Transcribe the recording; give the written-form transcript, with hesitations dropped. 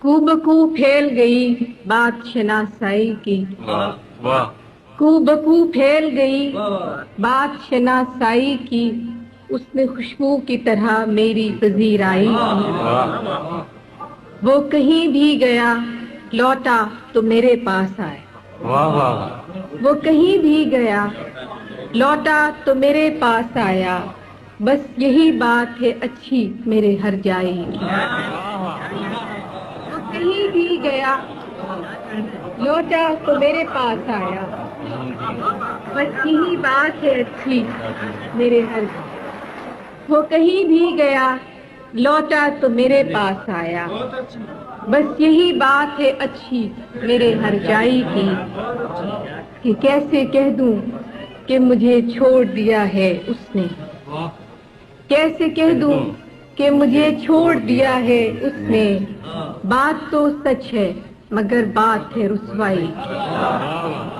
खूबकू फैल गई बात शनासाई की, वाह वाह खूबकू फैल गई बात शनासाई की, उसने खुशबू की तरह मेरी पजीराई की। वाह वो कहीं भी गया लौटा तो मेरे पास आए, वाह वाह वो कहीं भी गया लौटा तो मेरे पास आया, बस यही बात है अच्छी मेरे हर जाई की। वो कहीं भी गया लौटा तो मेरे पास आया, बस यही बात है अच्छी मेरे हर। वो कहीं भी गया लौटा तो मेरे पास आया, बस यही बात है अच्छी मेरे हर जाई की। कि कैसे कह दूं कि मुझे छोड़ दिया है उसने, कैसे कह दूं कि मुझे छोड़ दिया है उसने। बात तो सच है मगर बात है रुसवाई की।